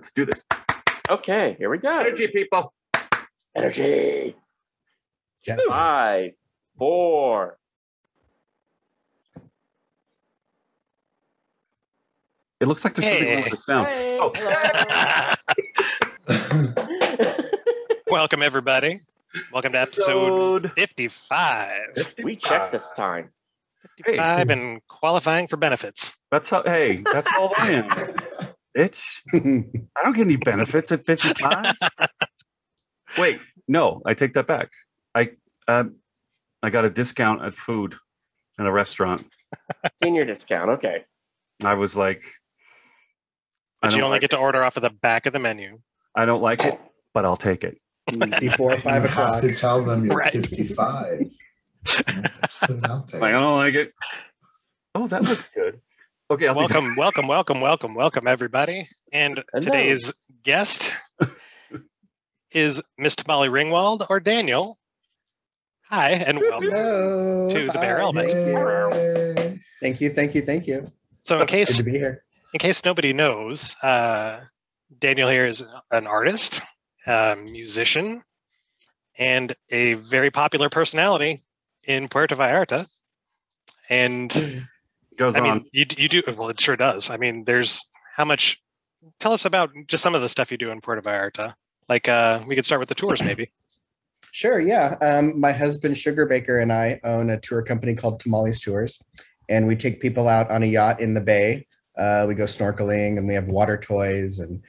Let's do this. Okay, here we go. Energy, people. Energy. Yes. 5, 4. It looks like there's something wrong with the sound. Hey, Oh. hello. Welcome, everybody. Welcome to episode 55. We checked this time. 55 and qualifying for benefits. That's how old I am. It's I don't get any benefits at 55. Wait, no, I take that back. I got a discount at food in a restaurant. Senior discount, okay. I was like, But you only get to order off of the back of the menu. I don't like it, but I'll take it. Before 5 You o'clock. have to tell them you're Right. 55. Like, I don't like it. Oh, that looks good. Okay, Welcome, everybody. And Hello. today's guest is Miss Tamale Ringwald or Daniel. Hi, and welcome Hello. to the Bear Hi. Element. Thank you. So in Good to be here. case nobody knows, Daniel here is an artist, musician, and a very popular personality in Puerta Vallarta. And goes I on. mean, you do well. It sure does. I mean, there's how much. Tell us about just some of the stuff you do in Puerta Vallarta. Like, we could start with the tours, maybe. Sure, yeah. My husband, Sugar Baker, and I own a tour company called Tamales Tours, and we take people out on a yacht in the bay. We go snorkeling, and we have water toys, and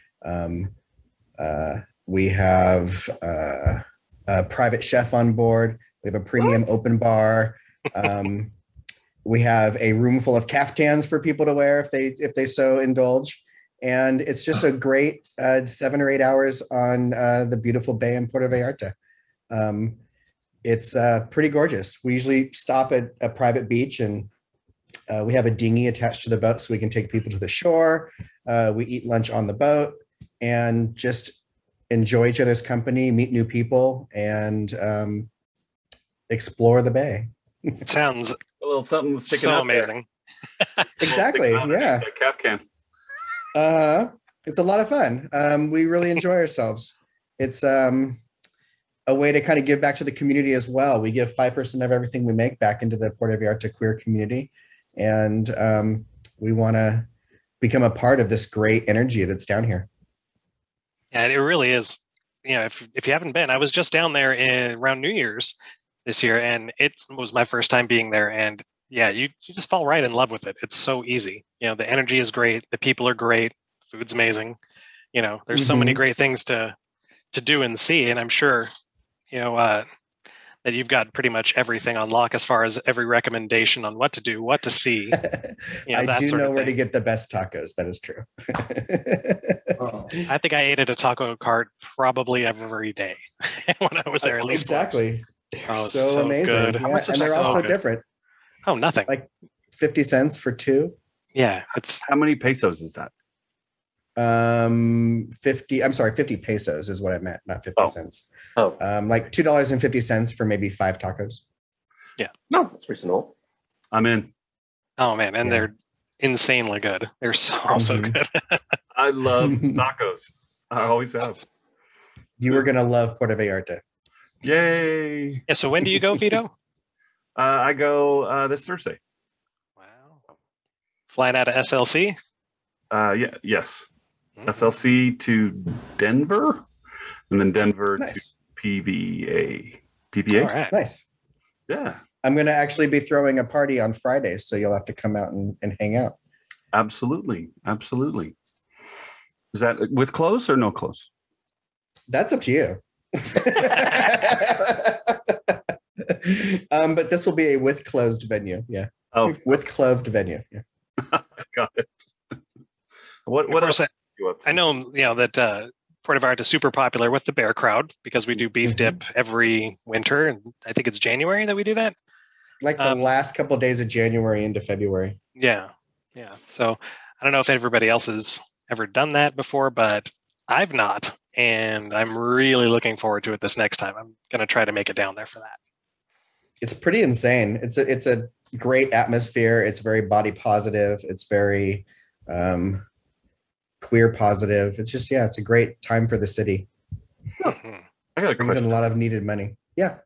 we have a private chef on board. We have a premium open bar. We have a room full of caftans for people to wear if they so indulge. And it's just a great 7 or 8 hours on the beautiful bay in Puerta Vallarta. It's pretty gorgeous. We usually stop at a private beach, and we have a dinghy attached to the boat so we can take people to the shore. We eat lunch on the boat and just enjoy each other's company, meet new people, and explore the bay. It sounds A little something sticking so out amazing. Exactly, yeah. A calf can. It's a lot of fun. We really enjoy ourselves. It's a way to kind of give back to the community as well. We give 5% of everything we make back into the Puerta Vallarta queer community. And we want to become a part of this great energy that's down here. And it really is. You know, if you haven't been, I was just down there around New Year's this year, and it was my first time being there. And yeah, you just fall right in love with it. It's so easy. You know, the energy is great. The people are great. Food's amazing. You know, there's so many great things to do and see. And I'm sure, you know, that you've got pretty much everything on lock as far as every recommendation on what to do, what to see. You know, I that do sort know of where to thing. get the best tacos. That is true. Oh, I think I ate at a taco cart probably every day when I was there, at least once. Exactly. They're Oh, so so amazing. good. Yeah, much and is they're so also good? different. Oh, nothing. Like 50 cents for 2. Yeah, it's How many pesos is that? 50 pesos is what I meant, not 50 Oh. cents. Oh, Like $2.50 for maybe 5 tacos. no, that's reasonable. I'm in. oh man, and Yeah. they're insanely good. They're so Mhm. good. I love tacos. I always have. You are going to love Puerta Vallarta. Yay. Yeah. So when do you go, Vito? I go this Thursday. Wow. Flying out of SLC. Yes. Mhm. SLC to Denver, and then Denver Nice. to PVA. PVA? All right. Nice. Yeah, I'm going to actually be throwing a party on Friday, so you'll have to come out and hang out. absolutely. Absolutely. Is that with clothes or no clothes? That's up to you. But this will be a with closed venue. Yeah. Oh, With clothed venue. Yeah. got it. What Of course, else are you up to? I know, you know, that Puerto Vallarta is super popular with the bear crowd because we do beef Mhm. dip every winter, and I think it's January that we do that. Like the last couple of days of January into February. Yeah. So I don't know if everybody else has ever done that before, but I've not, and I'm really looking forward to it this next time. I'm going to try to make it down there for that. It's pretty insane. It's a great atmosphere. It's very body positive. It's very queer positive. It's just, it's a great time for the city. Mhm. I got a Brings in question. a lot of needed money. Yeah.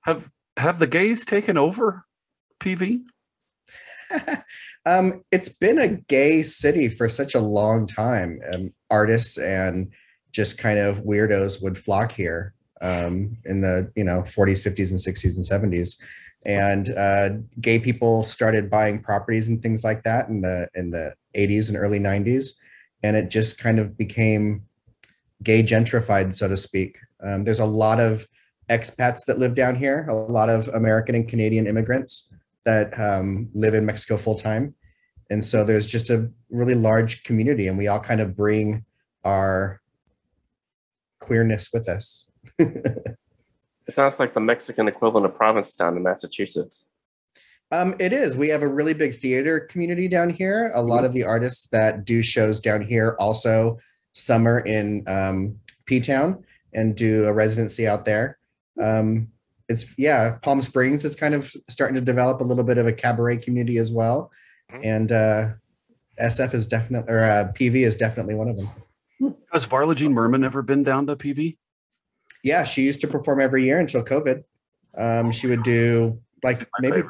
Have the gays taken over PV? It's been a gay city for such a long time. Artists and just kind of weirdos would flock here in the 40s, 50s, and 60s and 70s. And gay people started buying properties and things like that in the 80s and early 90s, and it just kind of became gay gentrified, so to speak. There's a lot of expats that live down here, a lot of American and Canadian immigrants that live in Mexico full time. And so there's just a really large community, and we all kind of bring our queerness with us. It sounds like the Mexican equivalent of Provincetown in Massachusetts. It is. We have a really big theater community down here. A lot of the artists that do shows down here also summer in P-Town and do a residency out there. Palm Springs is kind of starting to develop a little bit of a cabaret community as well. And SF is definitely, or PV is definitely one of them. Has Varla Jean Merman ever been down to PV? Yeah, she used to perform every year until COVID. She would do like maybe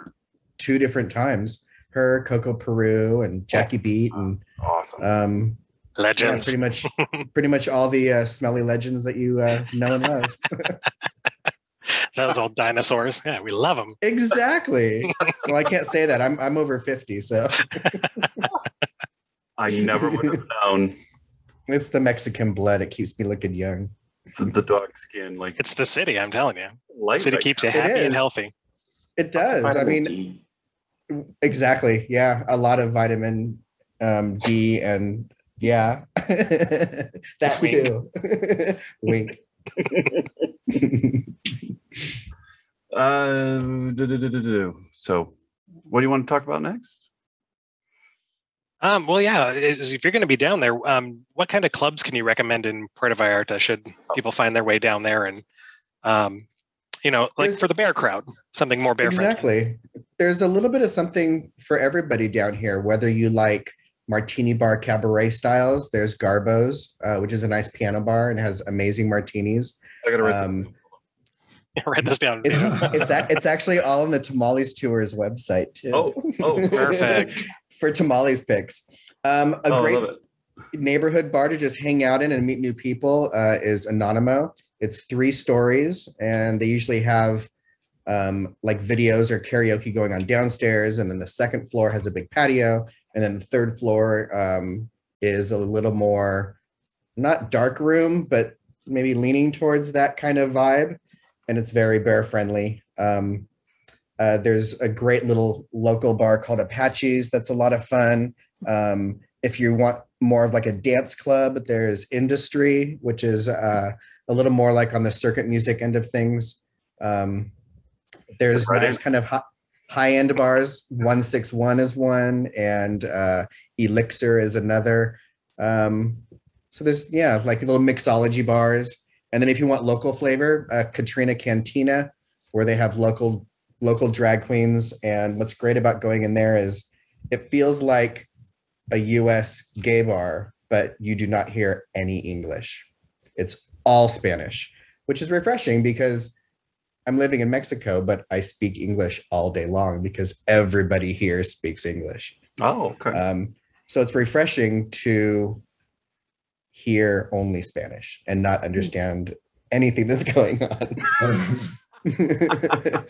2 different times. Her, Coco Peru, and Jackie Beat, and awesome. Legends. Yeah, pretty much all the smelly legends that you know and love. Those old dinosaurs. Yeah, we love them. Exactly. Well, I can't say that. I'm over 50, so I never would have known. It's the Mexican blood. It keeps me looking young. It's the dog skin, like It's the city, I'm telling you. light City right keeps you now. happy and is. healthy. It does. I Vitamin mean, D. exactly. Yeah, a lot of vitamin D, and yeah, that too. Wink. So, what do you want to talk about next? Well, yeah, if you're going to be down there, what kind of clubs can you recommend in Puerta Vallarta? Should people find their way down there? And, like for the bear crowd, something more bear friendly. Exactly. There's a little bit of something for everybody down here, whether you like martini bar cabaret styles. There's Garbo's, which is a nice piano bar and has amazing martinis. I gotta write Write this down. It's actually all on the Tamales Tours website too. Oh, Perfect. For Tamales picks. A great I love it. neighborhood bar to just hang out in and meet new people is Anonimo. It's 3 stories, and they usually have like videos or karaoke going on downstairs, and then the second floor has a big patio, and then the third floor is a little more not dark room, but maybe leaning towards that kind of vibe, and it's very bear friendly. There's a great little local bar called Apache's that's a lot of fun. If you want more of like a dance club, there's Industry, which is a little more like on the circuit music end of things. There's nice kind of high-end bars. 161 is one, and Elixir is another. So there's, like little mixology bars. And then if you want local flavor, Katrina Cantina, where they have local drag queens. And what's great about going in there is it feels like a US gay bar, but you do not hear any English. It's all Spanish, which is refreshing because I'm living in Mexico, but I speak English all day long because everybody here speaks English. Oh, okay. So it's refreshing to hear only Spanish and not understand anything that's going on.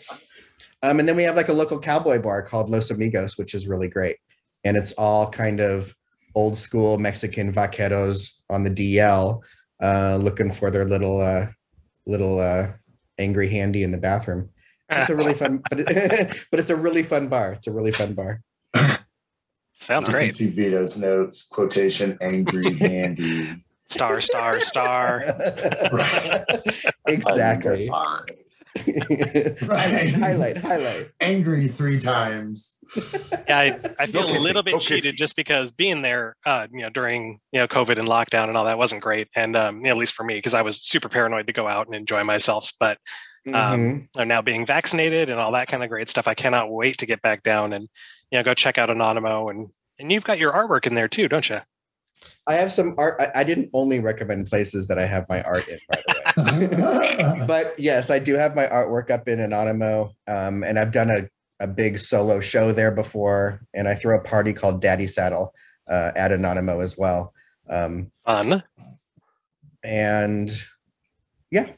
And then we have like a local cowboy bar called Los Amigos, which is really great. And it's all kind of old school Mexican vaqueros on the DL, looking for their little angry handy in the bathroom. It's a really fun, but it's a really fun bar. It's a really fun bar. Sounds You can great. see Vito's notes, quotation, angry, handy. Star. Exactly. Right. Highlight. Angry 3 times. Yeah, I feel Okay, a little bit okay. cheated just because being there, during COVID and lockdown and all that wasn't great, and at least for me, because I was super paranoid to go out and enjoy myself. But I'm now being vaccinated and all that kind of great stuff, I cannot wait to get back down and go check out Anonimo, and you've got your artwork in there too, don't you? I have some art. I didn't only recommend places that I have my art in, by the way. But yes, I do have my artwork up in Anonymous, and I've done a big solo show there before, and I throw a party called Daddy Saddle at Anonymous as well. Fun. And yeah.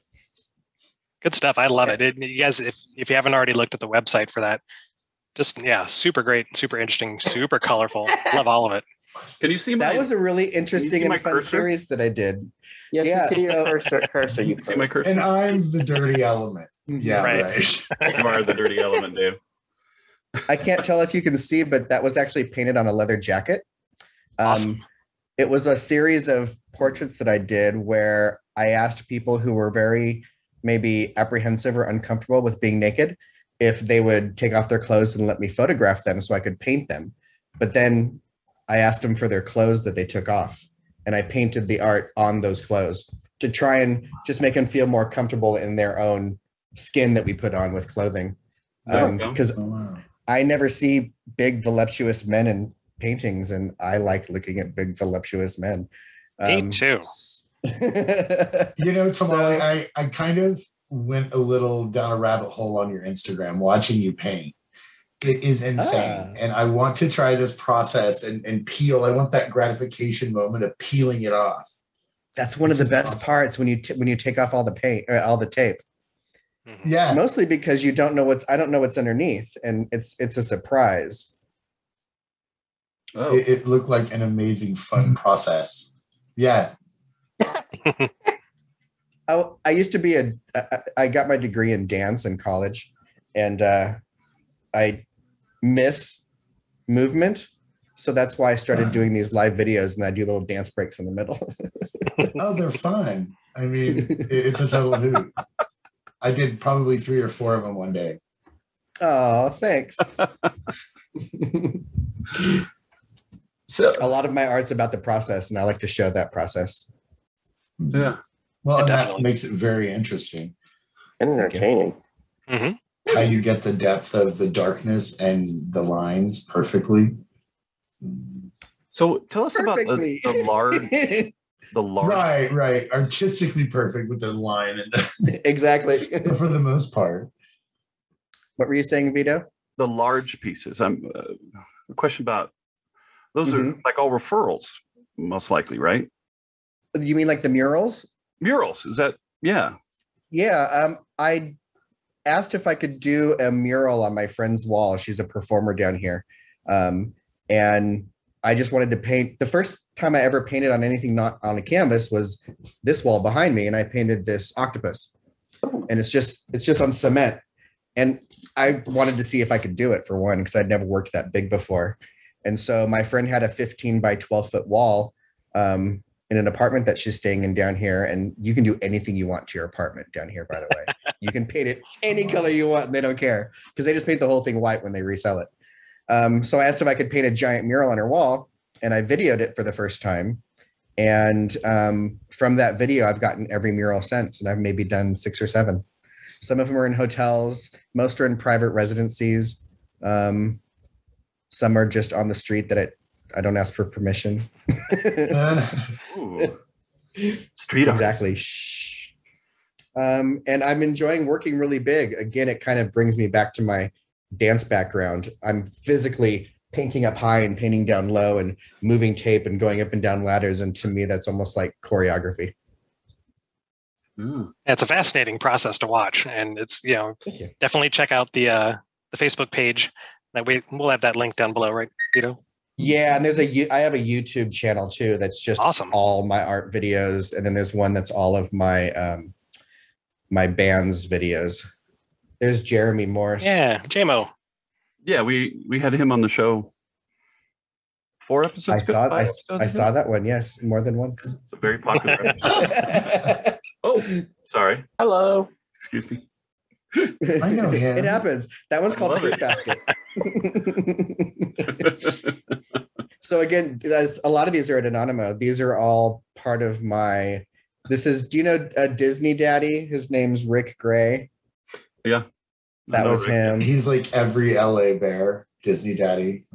Good stuff. I love it. You guys, if you haven't already looked at the website for that, just super great, super interesting, super colorful. Love all of it. Can you see that was a really interesting and fun series that I did. Yes, yeah, you see the cursor. You see my cursor? And I'm the dirty element. Yeah, right. You are the dirty element, Dave. I can't tell if you can see, but that was actually painted on a leather jacket. Awesome. It was a series of portraits that I did where I asked people who were very maybe apprehensive or uncomfortable with being naked if they would take off their clothes and let me photograph them so I could paint them. But then I asked them for their clothes that they took off, and I painted the art on those clothes to try and just make them feel more comfortable in their own skin that we put on with clothing. Because I never see big voluptuous men in paintings, and I like looking at big voluptuous men. Me too. Tamale, I kind of went a little down a rabbit hole on your Instagram watching you paint. It is insane. And I want to try this process and peel. I want that gratification moment of peeling it off. That's one of the best parts when you take off all the paint or all the tape. Yeah. Mostly because I don't know what's underneath, and it's a surprise. Oh. It looked like an amazing, fun process. Yeah. I used to be I got my degree in dance in college, and I miss movement. So that's why I started doing these live videos, and I do little dance breaks in the middle. Oh, they're fun. I mean, it's a total hoot. I did probably 3 or 4 of them one day. Oh, thanks. So a lot of my art's about the process, and I like to show that process. Yeah. Well, and that makes it very interesting. And entertaining. How you get the depth of the darkness and the lines perfectly. So tell us about the large... The large... Right. Artistically perfect with the line. And exactly. But for the most part. What were you saying, Vito? The large pieces. A question about... Those are like all referrals, most likely, right? You mean like the murals? Murals, is that... Yeah. Yeah. I asked if I could do a mural on my friend's wall. She's a performer down here. And I just wanted to paint. The first time I ever painted on anything not on a canvas was this wall behind me, and I painted this octopus. And it's just on cement. And I wanted to see if I could do it, for one, because I'd never worked that big before. And so my friend had a 15 by 12 foot wall in an apartment that she's staying in down here. And you can do anything you want to your apartment down here, by the way. You can paint it any color you want, and they don't care, because they just paint the whole thing white when they resell it. So I asked if I could paint a giant mural on her wall, and I videoed it for the first time. And from that video, I've gotten every mural since, and I've maybe done 6 or 7. Some of them are in hotels. Most are in private residencies. Some are just on the street that I don't ask for permission. Street art. Exactly. Shh. And I'm enjoying working really big. Again, it kind of brings me back to my dance background. I'm physically painting up high and painting down low and moving tape and going up and down ladders. And to me, that's almost like choreography. It's a fascinating process to watch, and it's definitely check out the Facebook page. That we'll have that link down below, right, Vito? Yeah, and I have a YouTube channel too that's just awesome. All my art videos, and then there's one that's all of my my band's videos. There's Jeremy Morse. Yeah, JMO. Yeah, we had him on the show 4 episodes ago. I saw that one. Yes, more than once. It's a very popular episode. Oh, sorry. Hello. Excuse me. I know him. It happens. That one's called Fruit Basket. So again, a lot of these are at Anonymous. These are all part of my... do you know Disney Daddy? His name's Rick Gray. Yeah. That was him. He's like every LA bear, Disney Daddy.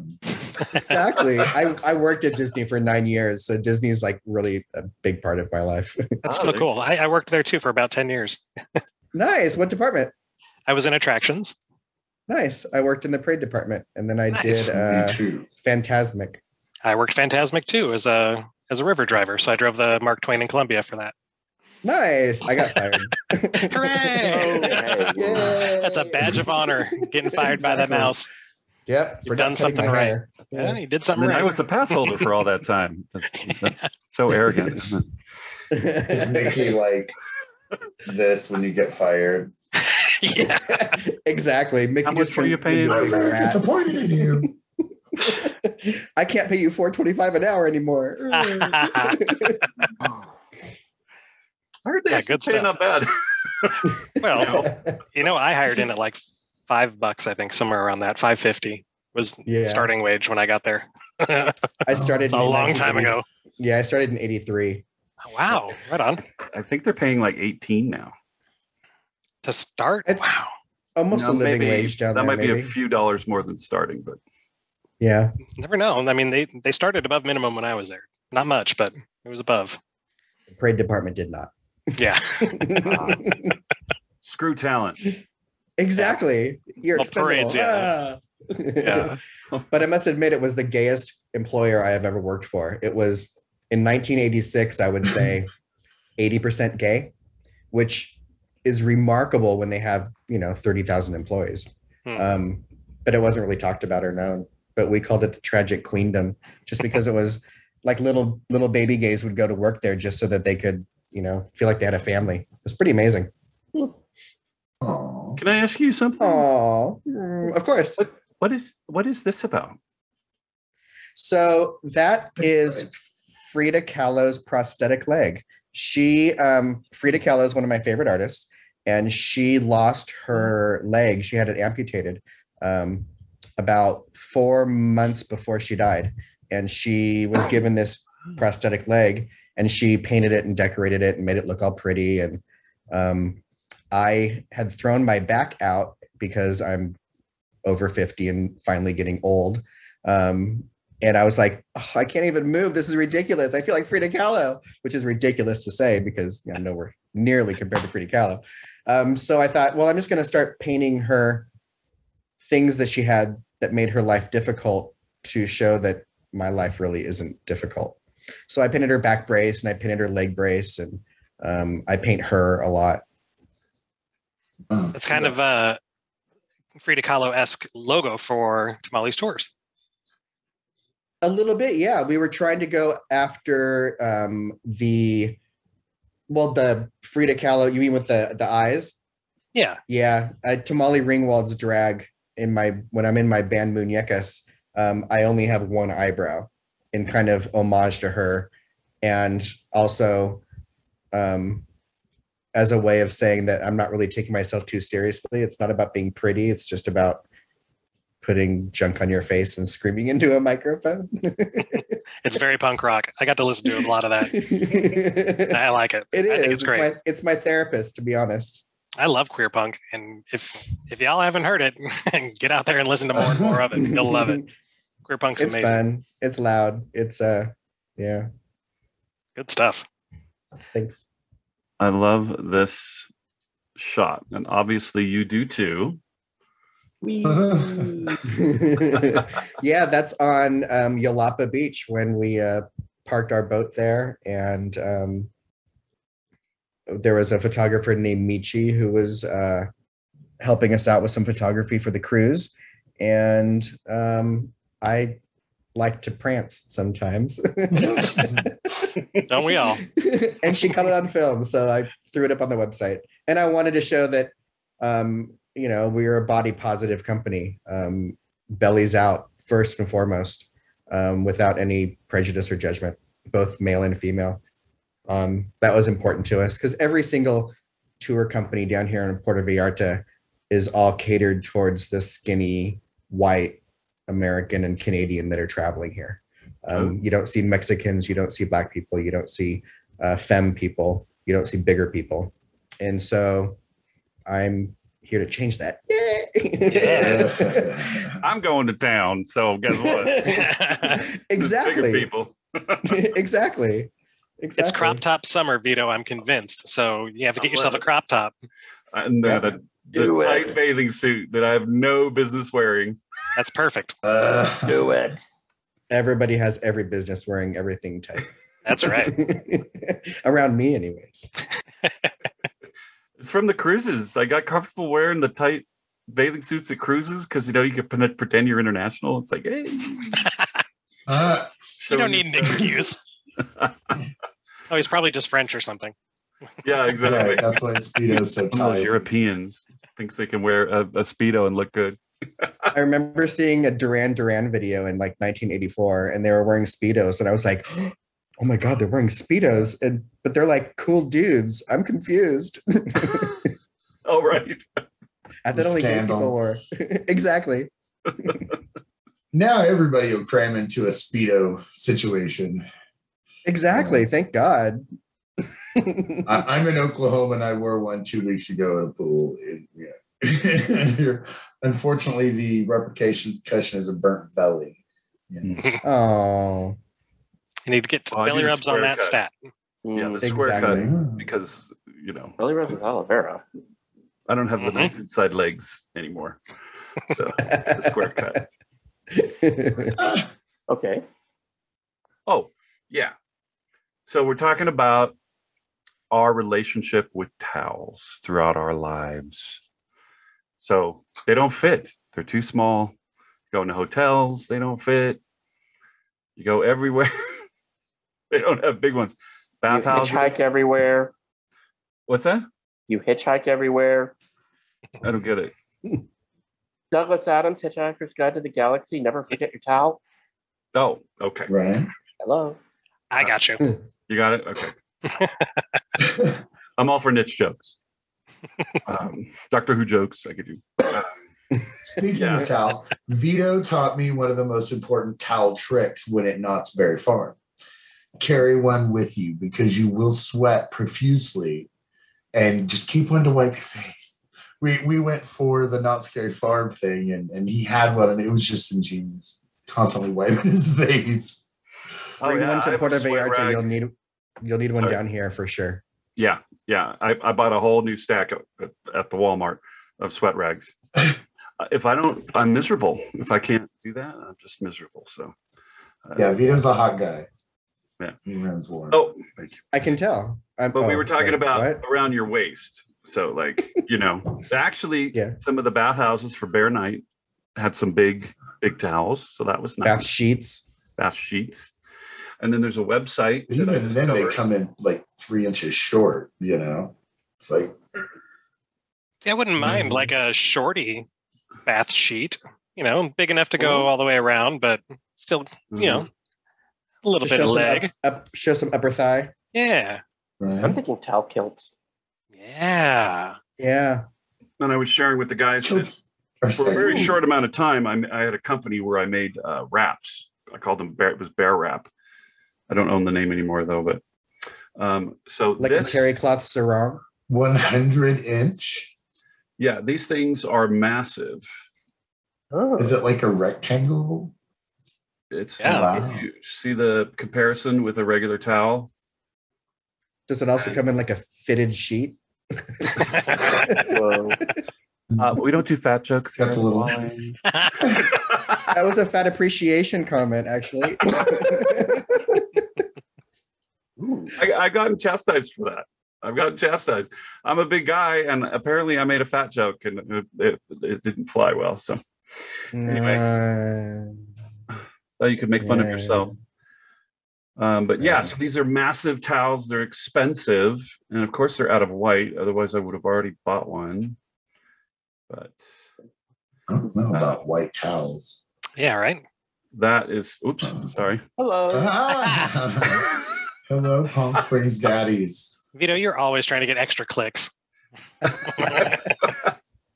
Exactly. I worked at Disney for 9 years, so Disney's like really a big part of my life. That's so cool. I worked there too for about 10 years. Nice. What department? I was in attractions. Nice. I worked in the parade department, and then I did Me too. Phantasmic. I worked Phantasmic too as a river driver. So I drove the Mark Twain in Columbia for that. Nice. I got fired. Hooray! Yay. That's a badge of honor, getting fired by that Exactly. mouse. Yep. You've done something right. Yeah, you did something And then right. I was the pass holder for all that time. That's so arrogant, isn't it? Is Mickey like this when you get fired? Yeah. Exactly. Mickey How much just were you turns paying? into a I'm very rat. disappointed in you. I can't pay you $4.25 an hour anymore. I heard they Yeah, actually good pay stuff. not bad. Well, I hired in at like $5, I think, somewhere around that. $5.50 was Yeah. starting wage when I got there. I started It's a in long time 1980. ago. Yeah, I started in 83. Wow, right on. I think they're paying like 18 now. To start? It's- Wow. Almost No, a living maybe- wage down that there. might be maybe. a few dollars more than starting, but Yeah. Never know. I mean, they started above minimum when I was there. Not much, but it was above. The parade department did not. Yeah. screw talent. Exactly. You're Well, expendable. parades, yeah. Yeah. But I must admit, it was the gayest employer I have ever worked for. It was in 1986, I would say 80% gay, which is remarkable when they have, 30,000 employees. But it wasn't really talked about or known. But we called it the tragic queendom, just because it was like little baby gays would go to work there just so that they could, feel like they had a family. It was pretty amazing. Aw. Can I ask you something? Oh, of course. What is this about? So that is Frida Kahlo's prosthetic leg. Frida Kahlo is one of my favorite artists, and she lost her leg. She had it amputated about 4 months before she died. And she was given this prosthetic leg, and she painted it and decorated it and made it look all pretty. And I had thrown my back out because I'm over 50 and finally getting old. And I was like, oh, I can't even move. This is ridiculous. I feel like Frida Kahlo, which is ridiculous to say because I know we're nearly compared to Frida Kahlo. So I thought, well, I'm just going to start painting her things that she had that made her life difficult to show that my life really isn't difficult. So I painted her back brace and I painted her leg brace, and I paint her a lot. It's kind of a Frida Kahlo-esque logo for Tamale's tours. A little bit, yeah. We were trying to go after the Frida Kahlo. You mean with the eyes? Yeah. Yeah. Tamale Ringwald's drag when I'm in my band Muñecas, I only have one eyebrow, in kind of homage to her, and also as a way of saying that I'm not really taking myself too seriously. It's not about being pretty. It's just about putting junk on your face and screaming into a microphone. It's very punk rock. I got to listen to a lot of that. I like it. It is. I think it's great. It's my therapist, to be honest. I love queer punk, and if y'all haven't heard it, get out there and listen to more and more of it. You'll love it. Queer punk's It's amazing. fun. It's loud. It's yeah. Good stuff. Thanks. I love this shot, and obviously you do too. Yeah, that's on Yalapa Beach when we parked our boat there, and there was a photographer named Michi who was helping us out with some photography for the cruise, and I like to prance sometimes. Don't we all? And she caught it on film, so I threw it up on the website. And I wanted to show that we are a body positive company, bellies out first and foremost, without any prejudice or judgment, both male and female. That was important to us because every single tour company down here in Puerta Vallarta is all catered towards the skinny, white American and Canadian that are traveling here. You don't see Mexicans, you don't see Black people, you don't see femme people, you don't see bigger people. And so I'm here to change that. Yay! Yeah. I'm going to town, so guess what? Exactly. Bigger people. Exactly. It's crop top summer, Vito. I'm convinced. So you have to get yourself a crop top. And Yep. the Do tight it. bathing suit that I have no business wearing. That's perfect. Do it. Everybody has every business wearing everything tight. That's right. Around me, anyways. It's from the cruises. I got comfortable wearing the tight bathing suits at cruises because you can pretend you're international. It's like, hey, You don't need an excuse. Oh, he's probably just French or something. Yeah, exactly. Right, that's why Speedo's so Some of those tight. Europeans thinks they can wear a Speedo and look good. I remember seeing a Duran Duran video in like 1984, and they were wearing Speedos, and I was like, "Oh my god, they're wearing Speedos!" But they're like cool dudes. I'm confused. Oh, right. I thought only gay Scandal. people wore. Exactly. Now everybody will cram into a Speedo situation. Exactly. Thank God. I'm in Oklahoma and I wore one 2 weeks ago at a pool. Unfortunately, the repercussion is a burnt belly. Yeah. Oh, You need to get Oh, I belly need a rubs on square that cut. stat. Yeah, the Mm. square Exactly. cut because Belly rubs with aloe vera. I don't have the Mhm. nice inside legs anymore. So the square cut. Okay. Oh, yeah. So we're talking about our relationship with towels throughout our lives. So they don't fit. They're too small. Go into hotels, they don't fit. You go everywhere. They don't have big ones. You Bathhouses. hitchhike everywhere. What's that? You hitchhike everywhere. I don't get it. Douglas Adams, Hitchhiker's Guide to the Galaxy. Never forget your towel. Oh, okay. Right. Hello. I got you. You got it? Okay. I'm all for niche jokes. Doctor Who jokes I could do. Speaking Yeah. of towels, Vito taught me one of the most important towel tricks when at Knott's Berry Farm. Carry one with you because you will sweat profusely, and just keep one to wipe your face. We went for the Knott's Berry Farm thing, and he had one, and it was just ingenious. Constantly wiping his face. Bring one I to have a Puerta sweat Vallarta. rag. You'll need one Sorry. down here for sure. Yeah. I bought a whole new stack at the Walmart of sweat rags. If I don't, I'm miserable. If I can't do that, I'm just miserable. So, Yeah, Vito's a hot guy. Yeah. He runs warm. Oh, thank you. I can tell. But we were talking about what? around your waist. So, like, actually, Yeah. some of the bathhouses for Bear Night had some big towels. So that was nice. Bath sheets. Bath sheets. And then there's a website. But that I even then, they discovered. come in like 3 inches short. It's like I wouldn't mind like a shorty bath sheet, big enough to go all the way around, but still, Mhm. a little To bit of show leg. show some upper thigh. Yeah. I'm right? thinking towel kilts. Yeah. Yeah. And I was sharing with the guys that Kilts are for a very sexy. short amount of time, I had a company where I made wraps. I called them Bear. It was Bear Wrap. I don't own the name anymore though, but so Like a this- terry cloth sarong. 100-inch. Yeah, these things are massive. Oh. Is it like a rectangle? It's Yeah. Wow. huge. See the comparison with a regular towel? Does it also come in like a fitted sheet? Whoa. We don't do fat jokes here. That's a little- Wally. That was a fat appreciation comment, actually. Ooh. I gotten chastised for that. I've gotten chastised. I'm a big guy, and apparently I made a fat joke, and it didn't fly well. So Anyway. you could make fun of Yeah. yourself. But yeah, Yeah. so these are massive towels. They're expensive, and of course they're out of white. Otherwise, I would have already bought one. But I don't know about white towels. Yeah, right. that is, oops, sorry. Hello. Hello, Palm Springs daddies. Vito, you're always trying to get extra clicks.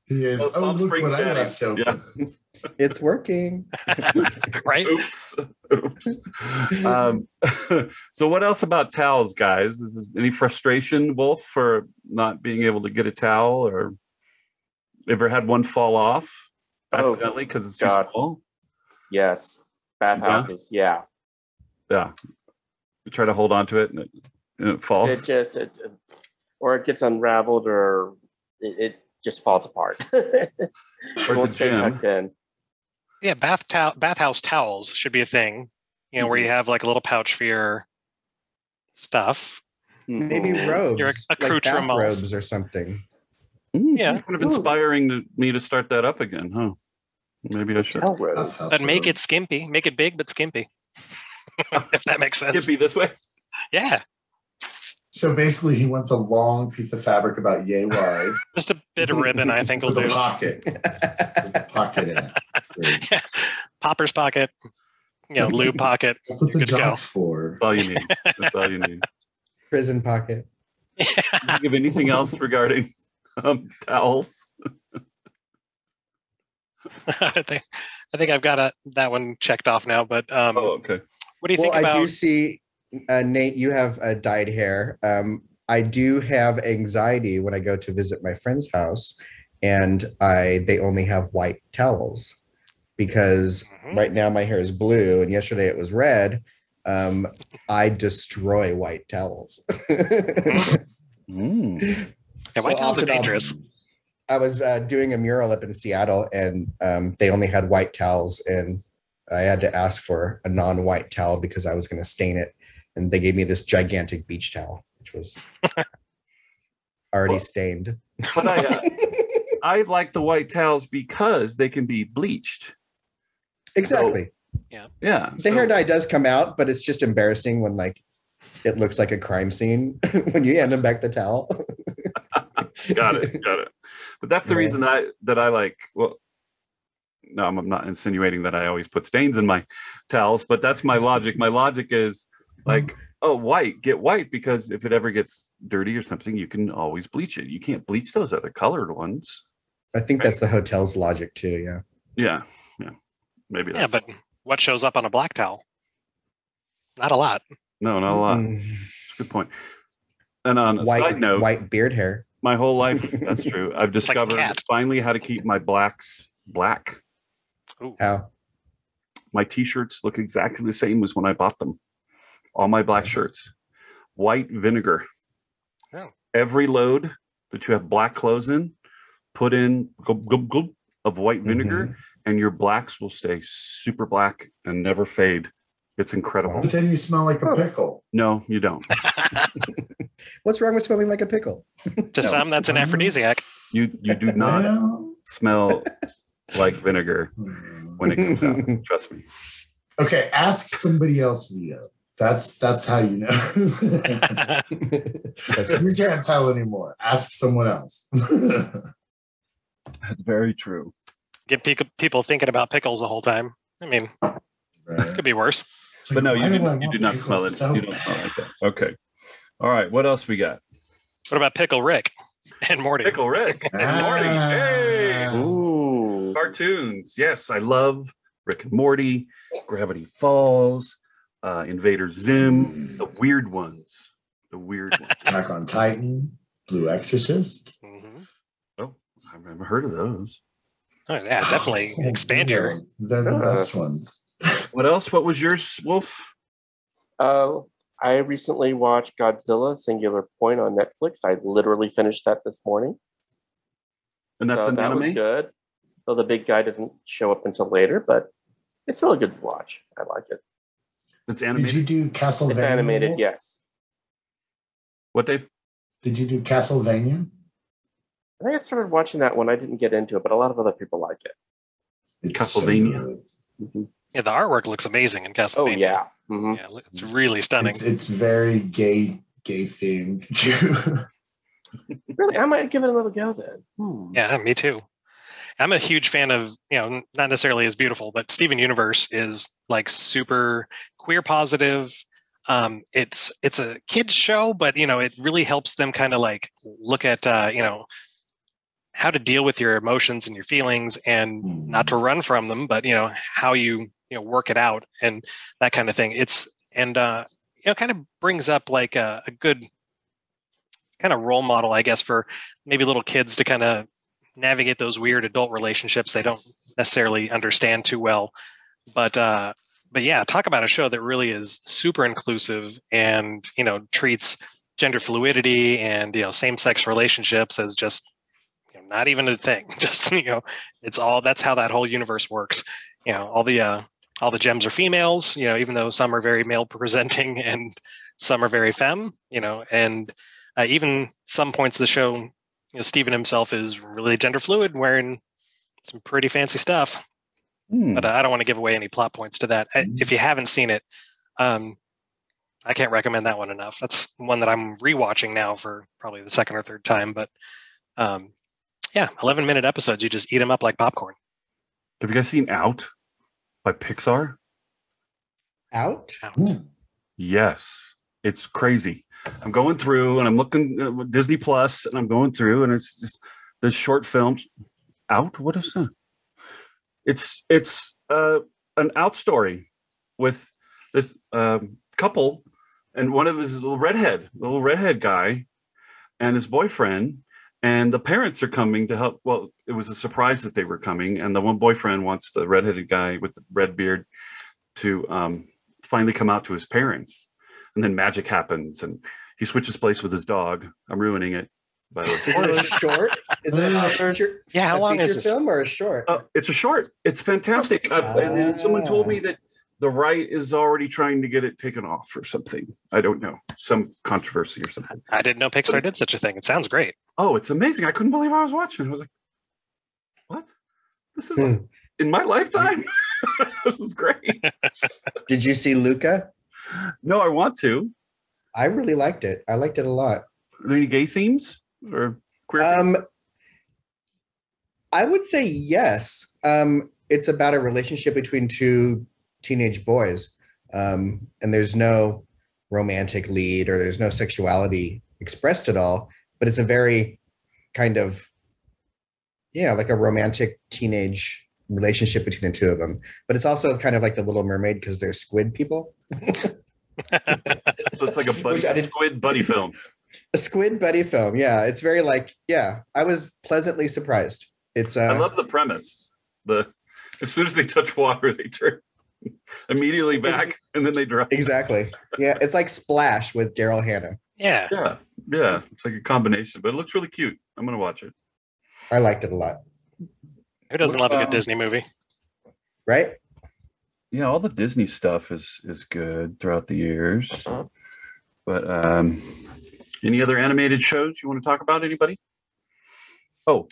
He is. Well, Oh, Palm look Springs what I daddies. left open. Yeah. It's working. Right? Oops. So what else about towels, guys? Is there any frustration, Wolf, for not being able to get a towel, or Ever had one fall off Oh, accidentally because it's too God. small? Yes. Bathhouses. Yeah. Yeah. You try to hold on to it and it falls. Or it gets unraveled, or it just falls apart. It Or won't the stay gym. tucked in. Yeah, bathhouse towels should be a thing. You know, where you have like a little pouch for your stuff. Maybe Mhm. robes, Your like accoutrements. bathrobes or something. Yeah. Kind of inspiring me to start that up again, huh? Maybe I should. Towel robe. But make it skimpy. Make it big but skimpy. If that makes sense. Skippy this way. Yeah. So basically, he wants a long piece of fabric about yay wide Just a bit of ribbon, I think will with a do. pocket. With a pocket in it. Great. Yeah. Popper's pocket. Lube pocket. That's what You're the good to go. jock's for. That's all you need. That's all you need. Prison pocket. Can you think of anything else regarding towels? I think I've got that one checked off now. But Okay. what do you think about? I do see, Nate, you have dyed hair. I do have anxiety when I go to visit my friend's house, and they only have white towels because right now my hair is blue, and yesterday it was red. I destroy white towels. Yeah, white towels are dangerous. I was doing a mural up in Seattle, and they only had white towels, and I had to ask for a non-white towel because I was going to stain it, and they gave me this gigantic beach towel, which was already stained. But I like the white towels because they can be bleached. Exactly. Yeah. The hair dye does come out, but it's just embarrassing when it looks like a crime scene when you hand them back the towel. Got it. But that's the reason that I like. Well, no, I'm not insinuating that I always put stains in my towels, but that's my logic. My logic is white, get white, because if it ever gets dirty or something, you can always bleach it. You can't bleach those other colored ones. I think that's the hotel's logic too. Yeah. Maybe. Yeah, but what shows up on a black towel? Not a lot. No, not a lot. That's a good point. And on a side note, white beard hair. My whole life, that's true. I've discovered finally how to keep my blacks black. Ooh. How? My t-shirts look exactly the same as when I bought them. All my black shirts. White vinegar. Oh. Every load that you have black clothes in, put in gulp of white vinegar, and your blacks will stay super black and never fade. It's incredible. But then you smell like a pickle. No, you don't. What's wrong with smelling like a pickle? To some, that's an aphrodisiac. You do not smell like vinegar when it comes out. Trust me. Okay, ask somebody else, Vito. That's how you know. You can't tell anymore. Ask someone else. That's very true. Get people thinking about pickles the whole time. I mean, it could be worse. Like, but no, you do do not smell it. So you don't smell like that. Okay. All right. What else we got? What about Pickle Rick and Morty? Pickle Rick and Morty. Hey. Ooh. Cartoons. Yes, I love Rick and Morty, Gravity Falls, Invader Zim, the weird ones. Attack on Titan, Blue Exorcist. Oh, I've never heard of those. Oh, yeah, definitely expand your. They're the best ones. What else? What was yours, Wolf? I recently watched Godzilla Singular Point on Netflix. I literally finished that this morning. And that's an that anime? was good. Though the big guy didn't show up until later, but it's still a good watch. I like it. It's animated? Did you do Castlevania? It's animated, Wolf? yes. What, Dave? Did you do Castlevania? I think I started watching that one. I didn't get into it, but a lot of other people like it. It's Castlevania. So Yeah, the artwork looks amazing in Castlevania. Oh, yeah. Mm-hmm. Yeah, it's really stunning. it's very gay themed too. Really? I might give it another go then. Yeah, me too. I'm a huge fan of, not necessarily as beautiful, but Steven Universe is like super queer positive. It's a kid's show, but it really helps them kind of like look at how to deal with your emotions and your feelings and not to run from them, but how you work it out and that kind of thing. Kind of brings up like a good kind of role model, I guess, for maybe little kids to kind of navigate those weird adult relationships they don't necessarily understand too well. But yeah, talk about a show that really is super inclusive and, treats gender fluidity and, same-sex relationships as just not even a thing. Just, it's all, that's how that whole universe works. All the gems are females, even though some are very male presenting and some are very femme, and even some points of the show, Steven himself is really gender fluid, wearing some pretty fancy stuff. But I don't want to give away any plot points to that. If you haven't seen it, I can't recommend that one enough. That's one that I'm rewatching now for probably the second or third time. But 11-minute episodes, you just eat them up like popcorn. Have you guys seen Out by Pixar? Out? Yes, it's crazy. I'm going through and I'm looking at Disney Plus, and I'm going through, and it's just the short films. Out? What is that? It's an out story with this couple, and one of his little redhead guy, and his boyfriend, and the parents are coming to help. Well, it was a surprise that they were coming, and the one boyfriend wants the redheaded guy with the red beard to finally come out to his parents, and then magic happens, and he switches place with his dog. I'm ruining it. By the way. Is it a short? Is it a feature? Yeah, how long is this? Film or a short? It's a short. It's fantastic. And someone told me that the right is already trying to get it taken off or something. I don't know, some controversy or something. I didn't know Pixar did such a thing. It sounds great. Oh, it's amazing. I couldn't believe I was watching. I was like, what? This is in my lifetime? This is great. Did you see Luca? No, I want to. I really liked it. I liked it a lot. Are there any gay themes or queer themes? I would say yes. It's about a relationship between two teenage boys. And there's no romantic lead or there's no sexuality expressed at all, but it's a very kind of, like a romantic teenage relationship between the two of them. But it's also kind of like The Little Mermaid because they're squid people. So it's like a squid buddy film. A squid buddy film. Yeah. It's very I was pleasantly surprised. It's I love the premise. As soon as they touch water, they turn immediately back and then they drop. Exactly. Yeah. It's like Splash with Daryl Hannah. Yeah. Yeah. It's like a combination, but it looks really cute. I'm going to watch it. I liked it a lot. Who doesn't love a good Disney movie? Right? Yeah, all the Disney stuff is good throughout the years. But any other animated shows you want to talk about? Anybody? Oh,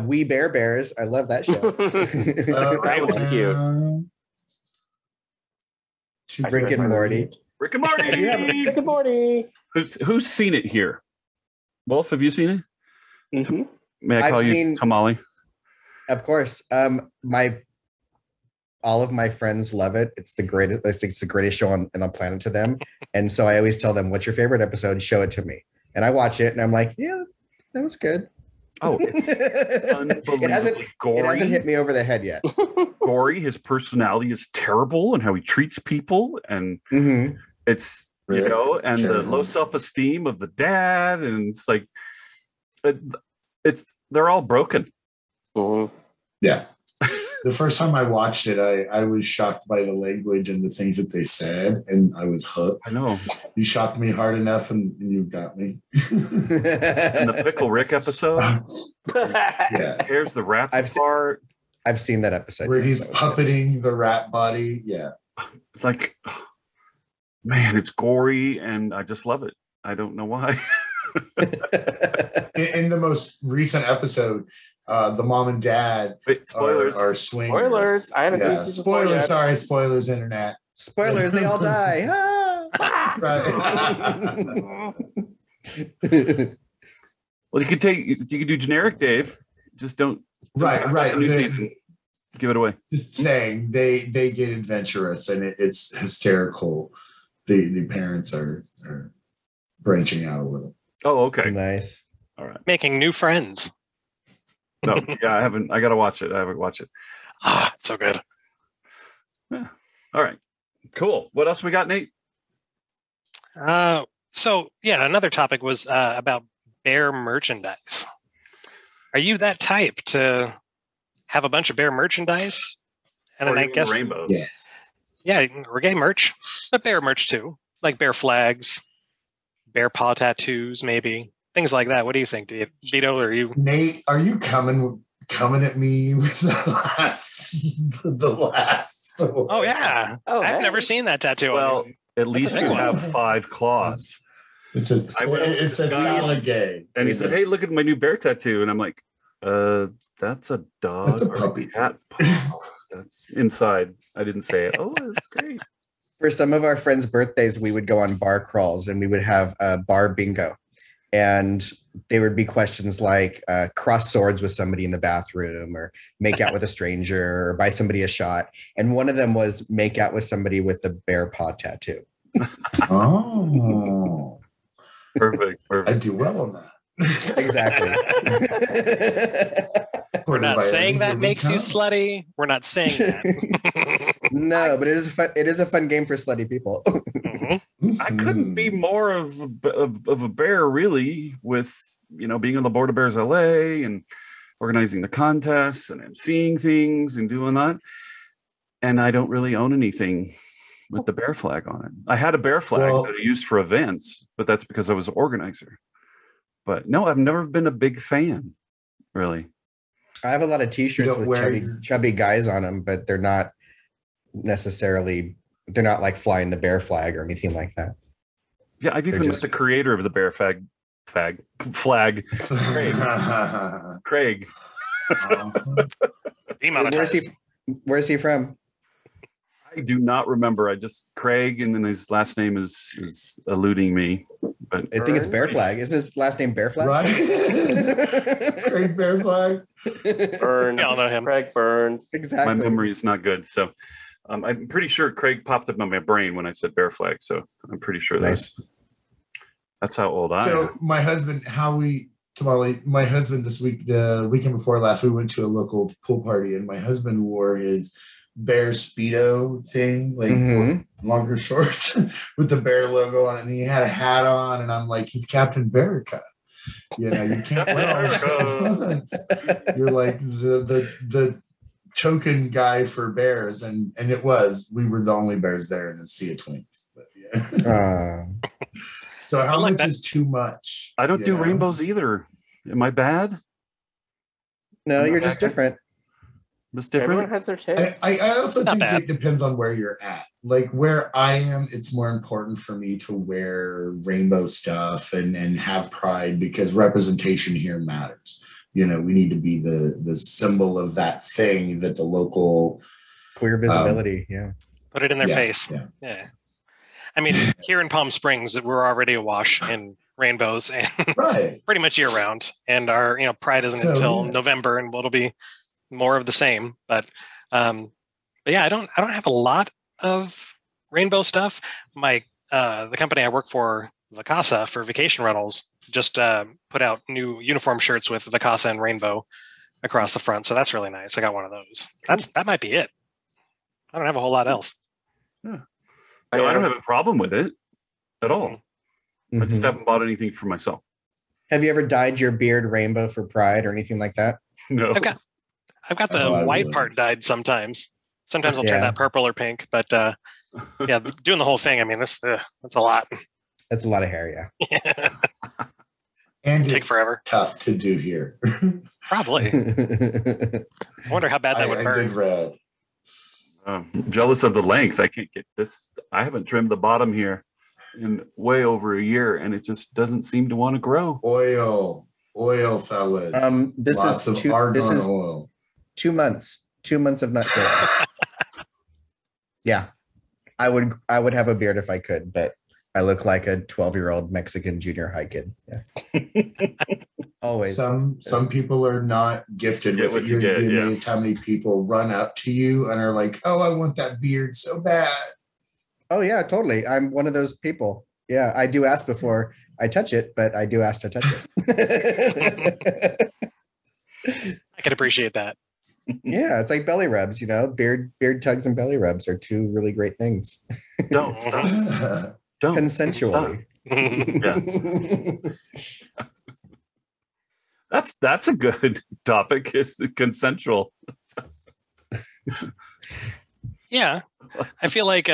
We Bear Bears. I love that show. That was cute. Rick and Morty. Rick and Morty. Rick and Morty. Who's seen it here? Wulf, have you seen it? Mm-hmm. May I call you Tamale? Of course. All of my friends love it. It's the greatest. I think it's the greatest show on the planet to them. And so I always tell them, "What's your favorite episode? Show it to me." And I watch it, and I'm like, "Yeah, that was good." Oh, it's unbelievably gory. It hasn't hit me over the head yet. Gory. His personality is terrible, and how he treats people, and it's and the low self-esteem of the dad, and it's like, they're all broken. Yeah. The first time I watched it, I was shocked by the language and the things that they said, and I was hooked. I know. You shocked me hard enough, and you got me. And the Pickle Rick episode. Yeah. Here's the rats apart. I've seen that episode. Where he's puppeting the rat body. Yeah. It's like, man, it's gory, and I just love it. I don't know why. In the most recent episode, the mom and dad are swingers. Spoilers. I haven't seen season 4 yet. Sorry, spoilers, internet. Spoilers, they all die. Well, you could do generic Dave. Just don't. Right. New season. Give it away. Just saying, they get adventurous, and it's hysterical. The parents are branching out a little. Oh, okay. Nice. All right. Making new friends. No, yeah, I haven't. I got to watch it. I haven't watched it. It's so good. Yeah. All right. Cool. What else we got, Nate? So, another topic was about bear merchandise. Are you that type to have a bunch of bear merchandise? And then I guess rainbows. Yes. Yeah, or gay merch, but bear merch too, like bear flags, bear paw tattoos, maybe things like that. What do you think, Vito? Or you, Nate? Are you coming at me with the last? Oh yeah, I've never seen that tattoo. Well, at least big you one. have 5 claws. It says salad gay, and he said, "Hey, look at my new bear tattoo," and I'm like, that's a dog. That's a puppy. Cat paw. That's inside. I didn't say it. Oh, that's great. For some of our friends' birthdays, we would go on bar crawls and we would have a bar bingo. And there would be questions like cross swords with somebody in the bathroom, or make out with a stranger, or buy somebody a shot. And one of them was make out with somebody with a bear paw tattoo. Oh. Perfect. I do well on that. Exactly. We're not saying that makes you slutty. We're not saying that. No, but it is a fun game for slutty people. I couldn't be more of a bear, really, with being on the board of Bears LA and organizing the contests and emceeing things and doing that. And I don't really own anything with the bear flag on it. I had a bear flag that I used for events, but that's because I was an organizer. But no, I've never been a big fan, really. I have a lot of t-shirts with chubby guys on them, but they're not like flying the bear flag or anything like that. Yeah, I've even met the creator of the bear flag, Craig. Demonetized. Where's he from? I do not remember. Craig, and then his last name is eluding me. But I think it's Bear Flag. Isn't his last name Bear Flag? Right. Craig Bear Flag. Burns. Y'all know him. Craig Burns. Exactly. My memory is not good. So I'm pretty sure Craig popped up in my brain when I said Bear Flag. So I'm pretty sure that's how old I am. So my husband, my husband the weekend before last, we went to a local pool party, and my husband wore his bear Speedo thing, like longer shorts with the bear logo on it, and he had a hat on, and I'm like, he's Captain America. You can't wear all that. You're like the token guy for bears, and we were the only bears there in a sea of twinks. But yeah. So how much is too much? I don't do rainbows either. Am I bad? No, you're just different. It's different. Everyone has their taste. I also think it depends on where you're at. Like where I am, it's more important for me to wear rainbow stuff and have pride, because representation here matters. We need to be the symbol of that thing that the local queer visibility. Put it in their face. Yeah. I mean, here in Palm Springs, we're already awash in rainbows and pretty much year round. And our Pride isn't until November, and it'll be more of the same. But yeah, I don't have a lot of rainbow stuff. My the company I work for, Vacasa, for vacation rentals, just put out new uniform shirts with Vacasa and rainbow across the front. So that's really nice. I got one of those. That might be it. I don't have a whole lot else. Yeah. No, I don't have a problem with it at all. I just haven't bought anything for myself. Have you ever dyed your beard rainbow for Pride or anything like that? No. I've got the white part dyed sometimes. Sometimes I'll turn that purple or pink, but yeah, doing the whole thing, I mean, that's a lot. That's a lot of hair, yeah. And take forever. Tough to do here. Probably. I wonder how bad that would burn. Red. I'm jealous of the length. I can't get this. I haven't trimmed the bottom here in way over a year, and it just doesn't seem to want to grow. Oil, fellas. This Lots is of argon oil. 2 months. 2 months of not growing. Yeah, I would have a beard if I could, but I look like a 12-year-old Mexican junior high kid. Yeah. Always. Some people are not gifted with it. You'd be amazed how many people run up to you and are like, "Oh, I want that beard so bad." Oh yeah, totally. I'm one of those people. Yeah, I do ask before I touch it, but I do ask to touch it. I can appreciate that. Yeah, it's like belly rubs, beard tugs and belly rubs are two really great things. Don't stop. Don't. Consensually. Yeah. That's a good topic. Is consensual. Yeah, I feel like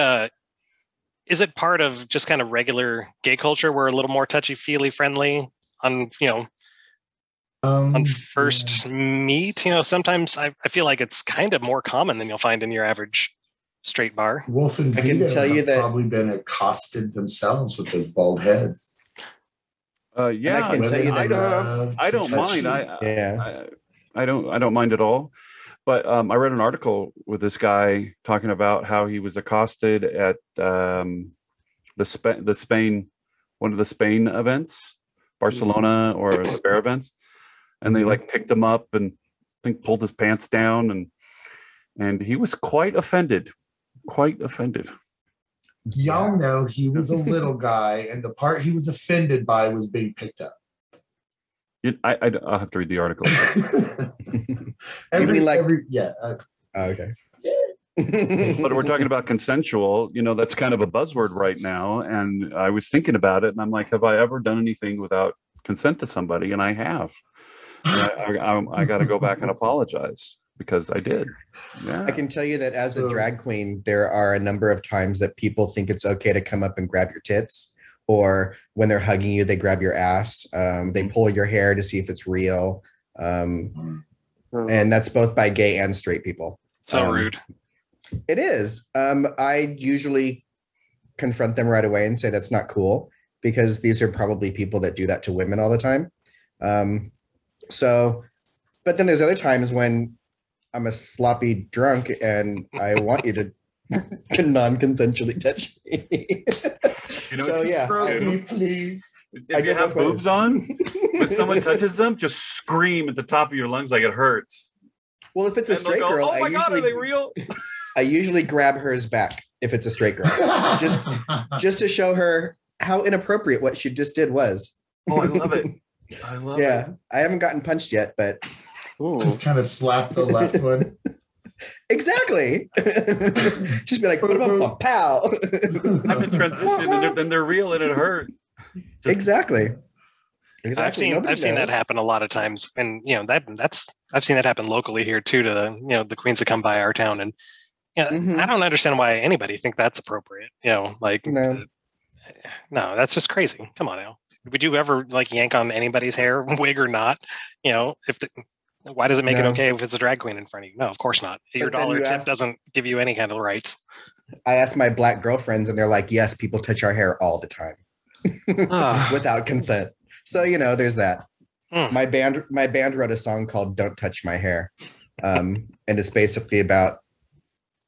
is it part of just kind of regular gay culture? We're a little more touchy-feely friendly on on first meet. Sometimes I feel like it's kind of more common than you'll find in your average straight bar. Wulf and I can Vito tell you have that- probably been accosted themselves with those bald heads. Yeah, I can tell you that I don't mind. I don't mind at all. But I read an article with this guy talking about how he was accosted at the Spain, one of the Spain events, Barcelona or the Bear events, and they like picked him up and I think pulled his pants down, and he was quite offended. Y'all know he was a little guy, and the part he was offended by was being picked up. I'll have to read the article. Okay. But we're talking about consensual. That's kind of a buzzword right now. And I was thinking about it, and I'm like, have I ever done anything without consent to somebody? And I have. And I got to go back and apologize because I did. Yeah. I can tell you that as a drag queen, there are a number of times that people think it's okay to come up and grab your tits, or when they're hugging you, they grab your ass. They pull your hair to see if it's real. And that's both by gay and straight people. So rude. It is. I usually confront them right away and say that's not cool, because these are probably people that do that to women all the time. But then there's other times when I'm a sloppy drunk and I want you to non-consensually touch me. So yeah, please. If you have boobs on, when someone touches them, just scream at the top of your lungs like it hurts. Well, if it's a straight girl, oh my God, are they real? I usually grab hers back if it's a straight girl, just to show her how inappropriate what she just did was. Oh, I love it. I love it. Yeah, I haven't gotten punched yet, but just kind of slap the left one. Exactly. Just be like, pow. I'm in transition, and then they're real, and it hurt. Exactly. I've seen that happen a lot of times, and I've seen that happen locally here too to the queens that come by our town, and I don't understand why anybody think that's appropriate. No, that's just crazy. Come on now. Would you ever yank on anybody's hair, wig or not? Why does it make it okay if it's a drag queen in front of you? No, of course not. Your dollar tip doesn't give you any kind of rights. I asked my black girlfriends, and they're like, yes, people touch our hair all the time without consent. So, there's that. My band wrote a song called Don't Touch My Hair. And it's basically about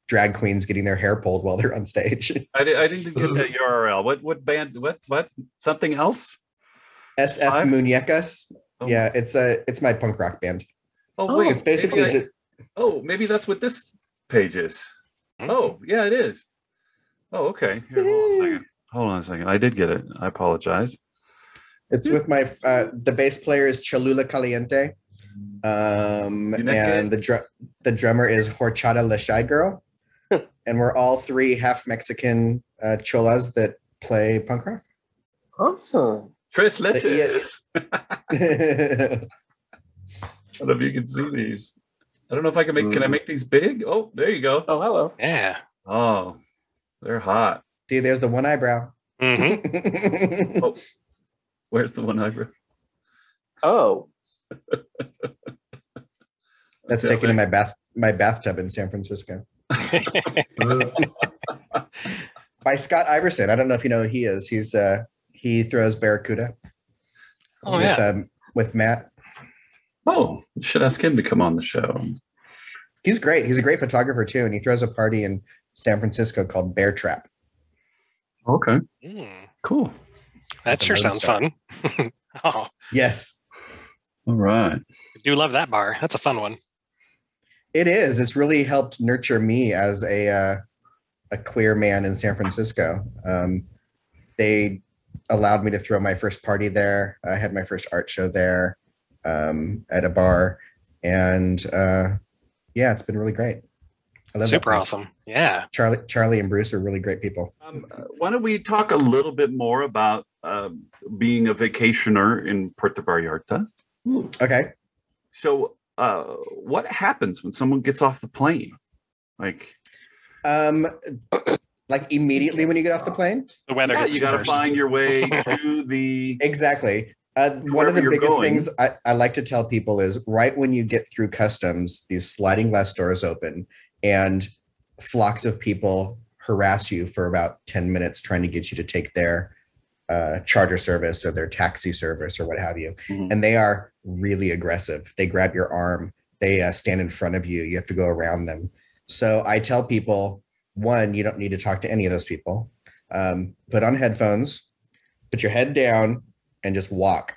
drag queens getting their hair pulled while they're on stage. I didn't get that URL. What band? What? Something else? SF Muñecas. Oh. Yeah, it's my punk rock band. Oh wait, it's basically maybe that's what this page is. Oh yeah, it is. Oh okay. Here, hold on a second. I did get it. I apologize. It's with my the bass player is Cholula Caliente, and the drummer is Horchata La Shy Girl, and we're all three half Mexican cholas that play punk rock. Awesome. Chris, let's. I don't know if you can see these. I don't know if I can make. Can I make these big? Oh, there you go. Oh, hello. Yeah. Oh, they're hot. See, there's the one eyebrow. Mm-hmm. Oh, where's the one eyebrow? Oh, that's taken in my bathtub in San Francisco. By Scott Iverson. I don't know if you know who he is. He throws Barracuda. With Matt. Oh, should ask him to come on the show. He's great. He's a great photographer too, and he throws a party in San Francisco called Bear Trap. Okay. Cool. That sure sounds fun. Oh. Yes. All right. I do love that bar. That's a fun one. It is. It's really helped nurture me as a queer man in San Francisco. They allowed me to throw my first party there. I had my first art show there at a bar. And it's been really great. I love Super awesome. Yeah. Charlie and Bruce are really great people. Why don't we talk a little bit more about being a vacationer in Puerta Vallarta? Okay. So, what happens when someone gets off the plane? Like Immediately when you get off the plane? The weather hits you got to first. find your way to the. Exactly. One of the biggest things I like to tell people is right when you get through customs, these sliding glass doors open and flocks of people harass you for about 10 minutes trying to get you to take their charter service or their taxi service or what have you. Mhm. And they are really aggressive. They grab your arm. They stand in front of you. You have to go around them. So I tell people, one, you don't need to talk to any of those people. Put on headphones, put your head down, and just walk.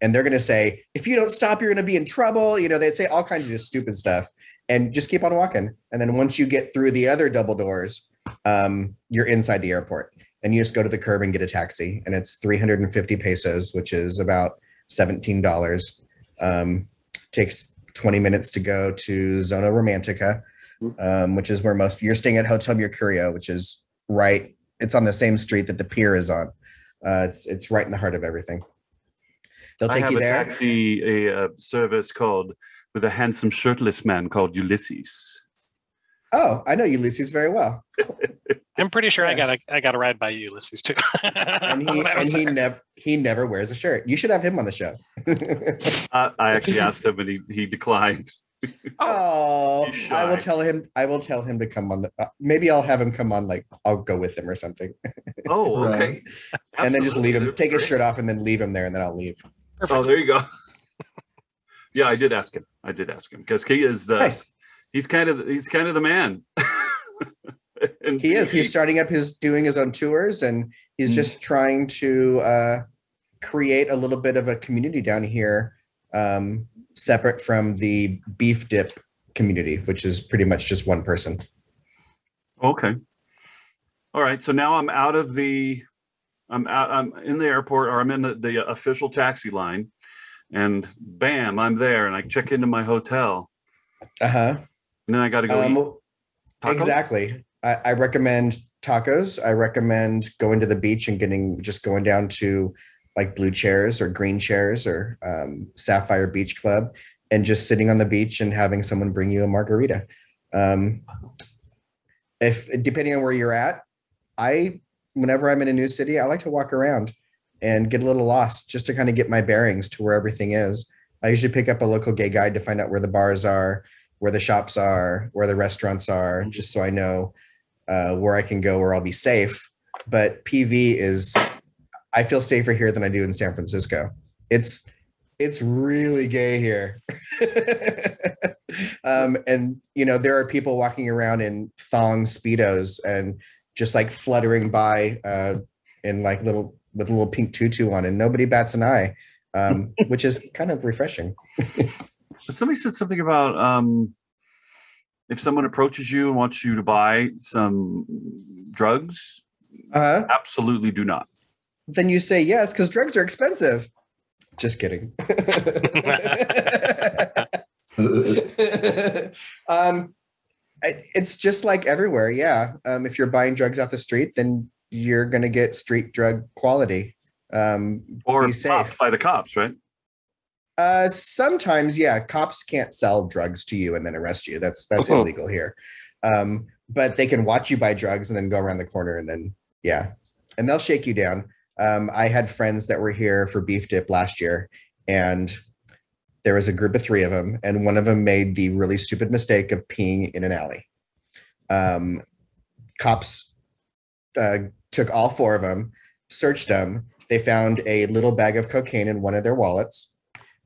And they're going to say, if you don't stop, you're going to be in trouble. They say all kinds of just stupid stuff and just keep on walking. And then once you get through the other double doors, you're inside the airport and you just go to the curb and get a taxi. And it's 350 pesos, which is about $17. Takes 20 minutes to go to Zona Romantica, which is where you're staying at Hotel Mercurio, which is right. It's on the same street that the pier is on. It's right in the heart of everything. They'll take you there. I have a taxi service with a handsome shirtless man called Ulysses. Oh, I know Ulysses very well. I'm pretty sure Yes. I got a ride by Ulysses too. and he never wears a shirt. You should have him on the show. I actually asked him and he declined. Oh, He's I will shy. tell him to come on. Maybe I'll have him come on. I'll go with him or something, Oh, okay. and then just leave him. Absolutely. Take his shirt off and then leave him there, and then I'll leave. Oh, there you go. Yeah, I did ask him because he is Nice. he's kind of the man. And He is. He's starting up doing his own tours, and he's just trying to create a little bit of a community down here, separate from the beef dip community, which is pretty much just one person. Okay. All right. So now I'm in the airport, or I'm in the official taxi line, and bam, I'm there, and I check into my hotel, Uh-huh. and then I got to go eat. Tacos? Exactly. I recommend tacos. I recommend going to the beach and going down to like blue chairs or green chairs or Sapphire Beach Club and just sitting on the beach and having someone bring you a margarita. Depending on where you're at, whenever I'm in a new city, I like to walk around and get a little lost just to kind of get my bearings to where everything is. I usually pick up a local gay guide to find out where the bars are, where the shops are, where the restaurants are, just so I know where I can go, where I'll be safe. But I feel safer here than I do in San Francisco. It's really gay here. And there are people walking around in thong Speedos and just like fluttering by in like with a little pink tutu on, and nobody bats an eye, which is kind of refreshing. Somebody said something about if someone approaches you and wants you to buy some drugs, absolutely do not. Then you say yes, because drugs are expensive. Just kidding. It's just like everywhere. Yeah. If you're buying drugs off the street, then you're going to get street drug quality. Or be safe. popped by the cops, right? Sometimes, yeah, cops can't sell drugs to you and then arrest you. That's illegal here. But they can watch you buy drugs and then go around the corner and then, yeah, and they'll shake you down. I had friends that were here for beef dip last year, and there was a group of 3 of them, and one of them made the really stupid mistake of peeing in an alley. Cops took all 4 of them, searched them. They found a little bag of cocaine in one of their wallets.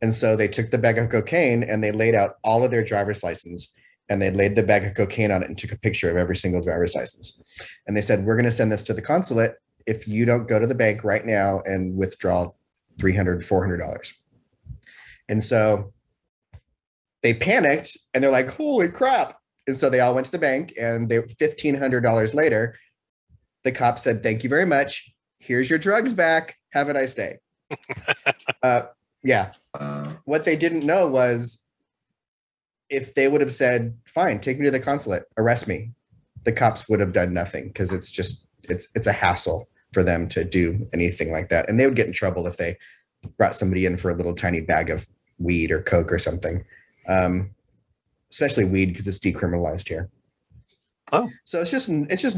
And so they took the bag of cocaine and they laid out all of their driver's license, and they laid the bag of cocaine on it and took a picture of every single driver's license. And they said, we're going to send this to the consulate if you don't go to the bank right now and withdraw $300, $400. And so they panicked and they're like, holy crap. And so they all went to the bank, and $1,500 later, the cop said, thank you very much. Here's your drugs back. Have a nice day. Yeah. What they didn't know was if they would have said, fine, take me to the consulate, arrest me, the cops would have done nothing, because it's a hassle for them to do anything like that. And they would get in trouble if they brought somebody in for a little tiny bag of weed or coke or something. Especially weed because it's decriminalized here. Oh, So it's just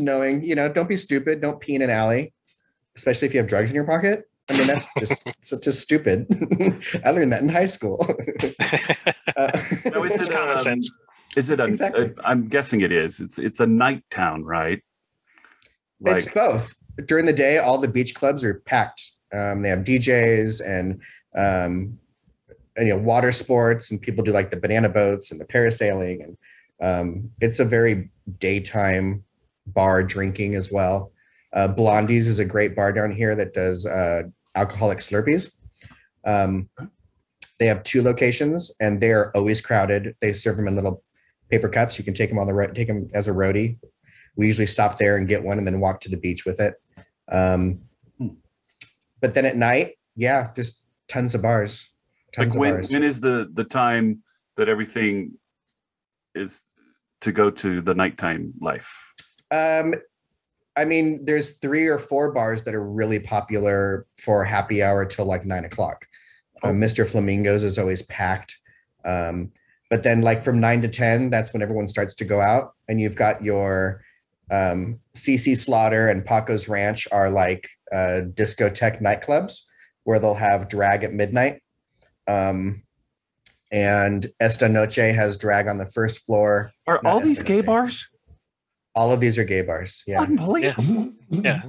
knowing, don't be stupid. Don't pee in an alley, especially if you have drugs in your pocket. I mean, that's just stupid. I learned that in high school. no, is it common sense? Is it Exactly. I'm guessing it is. It's a night town, right? It's both. During the day, all the beach clubs are packed. They have DJs and water sports, and people do like the banana boats and the parasailing, and it's a very daytime bar drinking as well. Blondie's is a great bar down here that does alcoholic Slurpees. They have 2 locations, and they're always crowded. They serve them in little paper cups. You can take them take them as a roadie. We usually stop there and get one, and then walk to the beach with it. But then at night, yeah, there's tons of bars. When is the time that everything is to go to the nighttime life? I mean, there's 3 or 4 bars that are really popular for happy hour till like 9 o'clock. Mr. Flamingo's is always packed. But then like from 9 to 10, that's when everyone starts to go out. And you've got your CC Slaughter and Paco's Ranch are like discotheque nightclubs where they'll have drag at midnight. And Esta Noche has drag on the first floor. Are all these gay bars? All of these are gay bars. Yeah. Unbelievable. Yeah.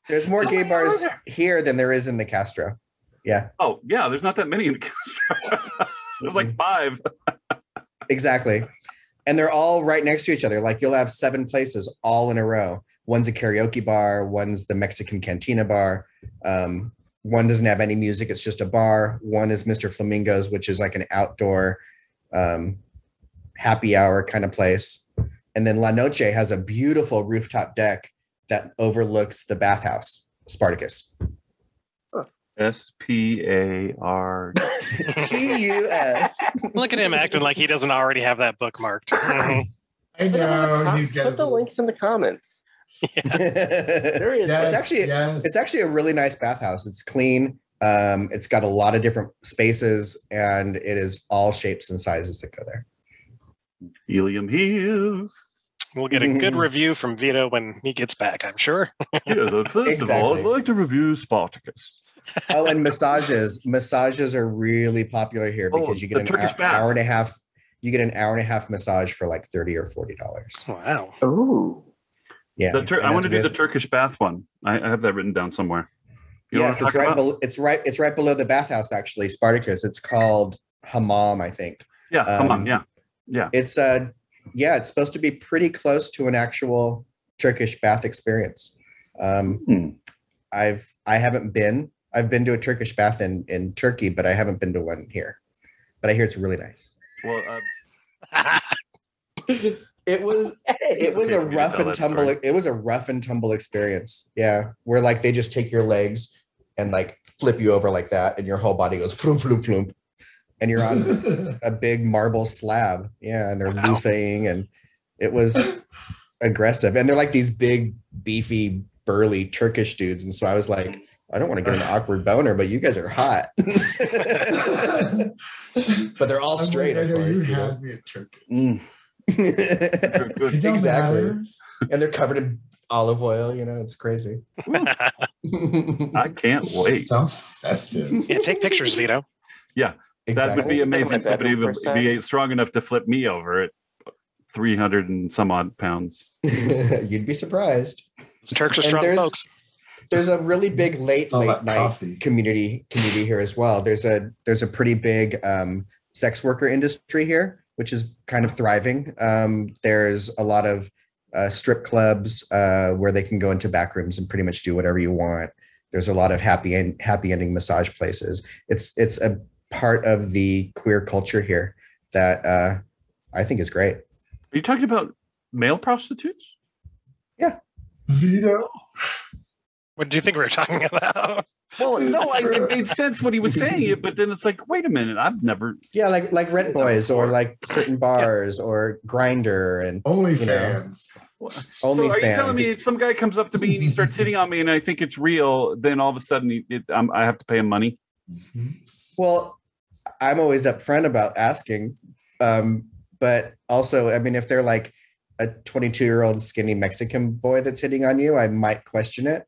There's more gay bars here than there is in the Castro. Yeah. Oh, yeah. There's not that many in the Castro. There's like 5. Exactly. And they're all right next to each other. Like you'll have 7 places all in a row. One's a karaoke bar. One's the Mexican Cantina bar. One doesn't have any music. It's just a bar. One is Mr. Flamingo's, which is like an outdoor happy hour kind of place. And then La Noche has a beautiful rooftop deck that overlooks the bathhouse, Spartacus. SPAR. TUS. Look at him acting like he doesn't already have that bookmarked. I know. He's got Put the links in the comments. There he is. It's actually a really nice bathhouse. It's clean. It's got a lot of different spaces, and it is all shapes and sizes that go there. Helium Hills. We'll get a good review from Vito when he gets back, I'm sure. Yes, first of all, I'd like to review Spartacus. Oh, and massages. Massages are really popular here because you get an hour and a half. You get an hour and a half massage for like $30 or $40. Wow. Oh. Yeah. I want to do the Turkish bath one. I have that written down somewhere. Yes, it's right. It's right below the bathhouse. Actually, Spartacus. It's called Hammam, I think. Yeah, Hammam. Yeah. It's it's supposed to be pretty close to an actual Turkish bath experience. I haven't been. I've been to a Turkish bath in Turkey, but I haven't been to one here. But I hear it's really nice. Well, it was a rough and tumble. It was a rough and tumble experience. Yeah, where like they just take your legs and like flip you over like that, and your whole body goes floom floom floom, and you're on a big marble slab. Yeah, and they're loofing, and it was aggressive. And they're like these big, beefy, burly Turkish dudes, and so I was like, I don't want to get an awkward boner, but you guys are hot. But they're all straight, of course. You had me at Turkey. Exactly. And they're covered in olive oil. It's crazy. I can't wait. Sounds festive. Yeah, take pictures, Vito. Yeah, exactly. That would be amazing. Somebody would be strong enough to flip me over at 300 and some odd pounds. You'd be surprised. Those Turks are strong folks. There's a really big late night community here as well. There's a pretty big sex worker industry here, which is kind of thriving. There's a lot of strip clubs where they can go into back rooms and pretty much do whatever you want. There's a lot of happy ending massage places. It's a part of the queer culture here that I think is great. Are you talking about male prostitutes? Yeah. Vito. What did you think we were talking about? Well, no, it made sense when he was saying it, but then it's like, wait a minute, I've never. Yeah, like Rent Boys or like certain bars or Grindr and OnlyFans. So are you telling me if some guy comes up to me and he starts hitting on me and I think it's real, then all of a sudden I have to pay him money? Well, I'm always upfront about asking. But also, I mean, if they're like a 22-year-old skinny Mexican boy that's hitting on you, I might question it.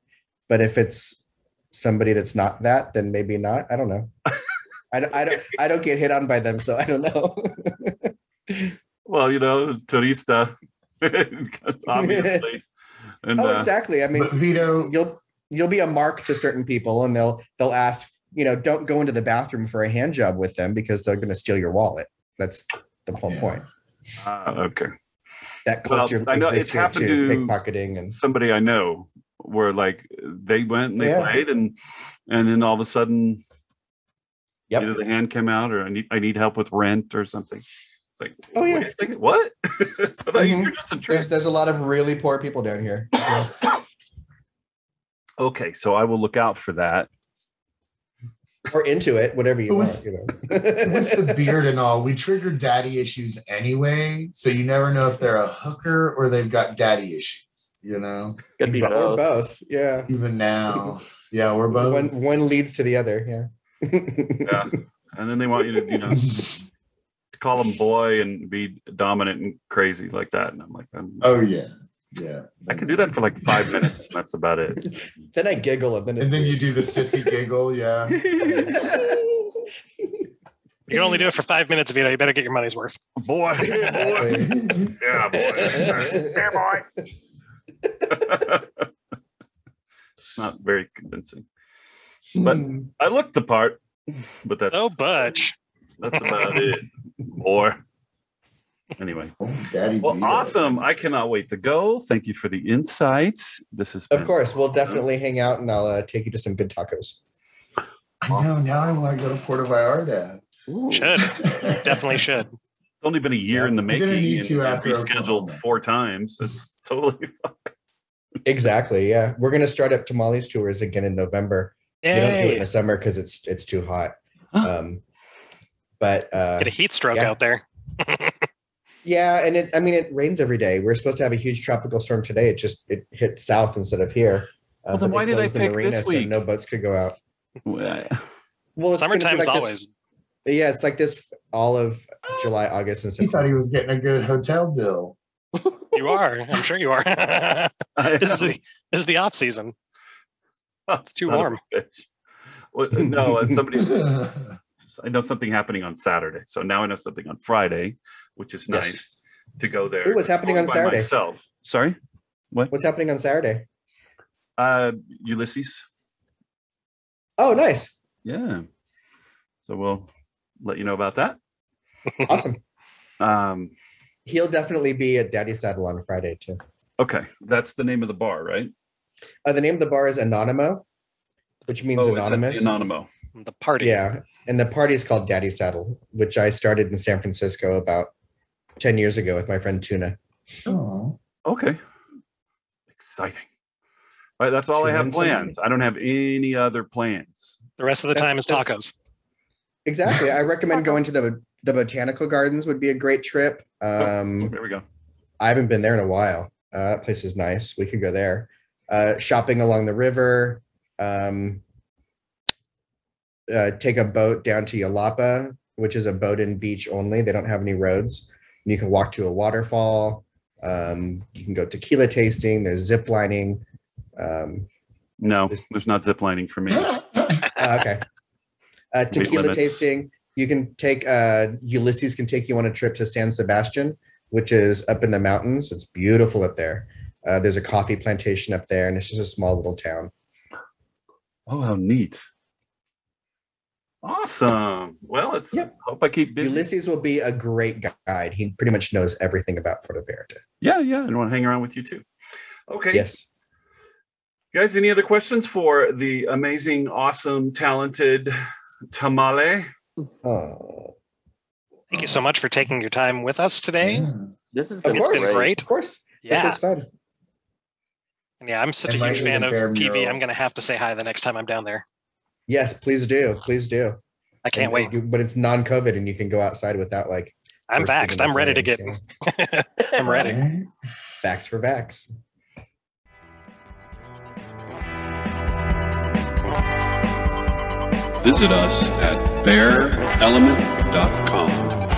But if it's somebody that's not that, then maybe not. I don't know. I don't get hit on by them, so I don't know. Well, turista, obviously. And, exactly. I mean, Vito, you'll be a mark to certain people, and they'll ask, don't go into the bathroom for a hand job with them because they're going to steal your wallet. That's the whole point. Okay. That culture I know exists it's here happened too, to pickpocketing and somebody I know where like they went and they played and then all of a sudden either the hand came out or I need help with rent or something. It's like, oh yeah, what? I thought you were just a trick. There's a lot of really poor people down here. Yeah. Okay, so I will look out for that. Or into it, whatever you want. With the beard and all, we trigger daddy issues anyway, so you never know if they're a hooker or they've got daddy issues. Could be both. Or both. Yeah. Even now, we're both. One leads to the other. Yeah. Yeah, and then they want you to call them boy and be dominant and crazy like that, and I'm like, oh yeah. I can do that for like 5 minutes. And that's about it. Then I giggle, and then you do the sissy giggle. Yeah. You can only do it for 5 minutes, Vito. You better get your money's worth. Boy. Yeah, boy. Here, boy. It's not very convincing. But I looked the part. But that's Butch. That's about it. Boy. Anyway, awesome. I cannot wait to go. Thank you for the insights. This is of course, we'll definitely hang out and I'll take you to some good tacos. I know, now I want to go to Puerta Vallarta. Should. Definitely should. It's only been a year in the making. You're gonna need to after rescheduled 4 times. It's totally fine. Exactly. Yeah. We're gonna start up Tamales tours again in November. Yay. We don't do it in the summer because it's too hot. But get a heat stroke out there. Yeah, and it rains every day. We're supposed to have a huge tropical storm today. It hit south instead of here. Well, then why did I pick this week? So no boats could go out. Well, summertime is always. Yeah, it's like this all of July, August, and September. He thought he was getting a good hotel bill. You are. I'm sure you are. This is the off season. It's too warm. Well, no, I know something happening on Saturday. So now I know something on Friday, which is nice to go there. What's happening on Saturday? Myself. Sorry? What? What's happening on Saturday? Ulysses. Oh, nice. Yeah. So we'll let you know about that. Awesome. He'll definitely be at Daddy Saddle on Friday too. Okay. That's the name of the bar, right? The name of the bar is Anonimo, which means anonymous. Anonimo. The party. Yeah. And the party is called Daddy Saddle, which I started in San Francisco about 10 years ago with my friend Tuna. Oh, okay. Exciting. All right, that's all I have planned. I don't have any other plans. The rest of the time is tacos. Exactly. I recommend going to the botanical gardens would be a great trip. There we go. I haven't been there in a while. That place is nice. We could go there. Shopping along the river. Take a boat down to Yalapa, which is a boat and beach only. They don't have any roads. And you can walk to a waterfall. You can go tequila tasting. There's zip lining. No, there's not zip lining for me. Okay. Tequila tasting. You can take Ulysses can take you on a trip to San Sebastian, which is up in the mountains. It's beautiful up there. There's a coffee plantation up there, and it's just a small little town. Oh, how neat. Awesome. Well, hope I keep busy. Ulysses will be a great guide. He pretty much knows everything about Puerta Vallarta. Yeah. I want to hang around with you too. Okay. Yes. Guys, any other questions for the amazing, awesome, talented Tamale? Oh. Thank you so much for taking your time with us today. yeah. This has Of been course. great. Of course. Yeah. This was fun. And yeah, I'm such a huge fan of PV. I'm going to have to say hi the next time I'm down there. Yes, please do. Please do. I can't wait. But it's non-COVID and you can go outside without I'm vaxxed. I'm ready to get. I'm ready. Vax for vax. Visit us at bearelement.com.